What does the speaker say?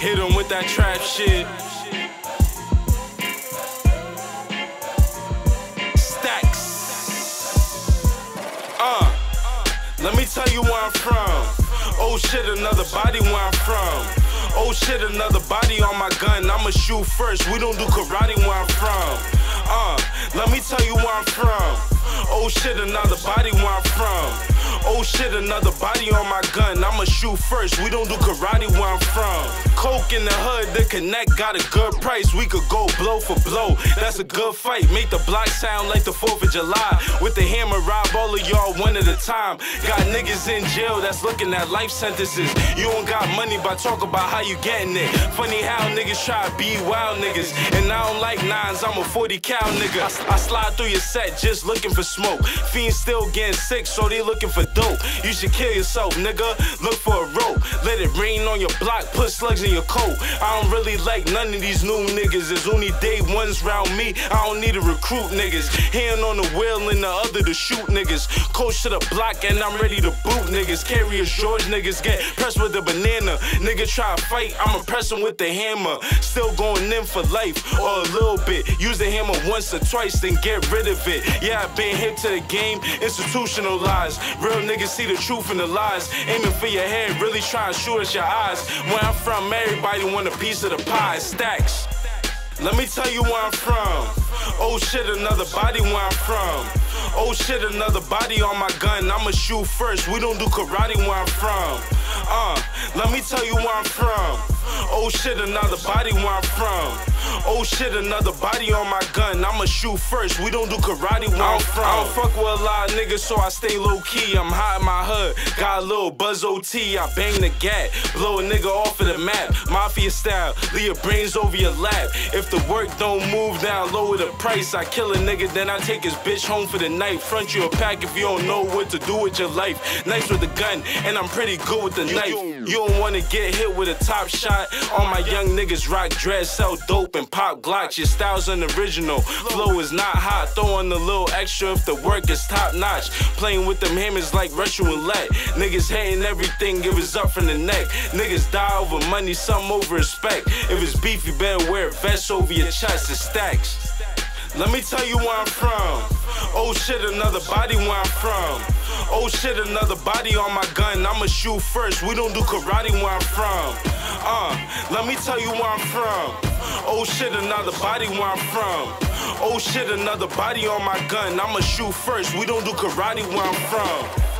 Hit him with that trap shit. Stacks. Let me tell you where I'm from. Oh shit, another body where I'm from. Oh shit, another body on my gun. I'ma shoot first. We don't do karate where I'm from. Let me tell you where I'm from. Oh shit, another body where I'm from. Oh shit, another body on my gun. I'ma shoot first. We don't do karate where I'm from. Coke in the hood, the connect got a good price. We could go blow for blow. That's a good fight. Make the block sound like the 4th of July. With the hammer, rob all of y'all one at a time. Got niggas in jail that's looking at life sentences. You don't got money, but talk about how you getting it. Funny how niggas try to be wild niggas. And I don't like nines, I'm a 40 cal nigga. I slide through your set just looking for smoke. Fiends still getting sick, so they looking for dope. You should kill yourself, nigga. Look for a rope. Let it rain on your block, put slugs in your coat. I don't really like none of these new niggas. There's only day ones round me. I don't need to recruit niggas. Hand on the wheel and the other to shoot niggas. Coach to the block and I'm ready to boot niggas. Carrier George niggas get pressed with a banana. Nigga try to fight, I'ma press him with the hammer. Still going in for life, or a little bit. Use the hammer once or twice, then get rid of it. Yeah, I been hip to the game, institutionalized. Real niggas see the truth in the lies. Aiming for your head, really trying to shoot at your eyes. Where I'm from, everybody want a piece of the pie. Stacks. Let me tell you where I'm from. Oh shit, another body where I'm from. Oh shit, another body on my gun. I'ma shoot first. We don't do karate where I'm from. Let me tell you where I'm from. Oh shit, another body where I'm from. Oh shit, another body on my gun. I'ma shoot first. We don't do karate where I'm from. I don't fuck with a lot of niggas, so I stay low key. I'm high in my hood, got a little buzz OT. I bang the gat, blow a nigga off of the map. Mafia style, leave your brains over your lap. If the work don't move down, lower the price. I kill a nigga, then I take his bitch home for the night. Front you a pack if you don't know what to do with your life. Nice with the gun, and I'm pretty good with the knife. You don't wanna get hit with a top shot. All my young niggas rock dreads, sell dope and pop Glocks. Your style's unoriginal, flow is not hot. Throw in a little extra if the work is top notch. Playing with them hammers like Russian roulette. Niggas hating everything, give us up from the neck. Niggas die over money, some over respect. If it's beef, you better wear a vest over your chest. It's stacks. Let me tell you where I'm from. Oh shit, another body where I'm from. Oh shit, another body on my gun. I'ma shoot first. We don't do karate where I'm from. Let me tell you where I'm from. Oh shit, another body where I'm from. Oh shit, another body on my gun. I'ma shoot first. We don't do karate where I'm from.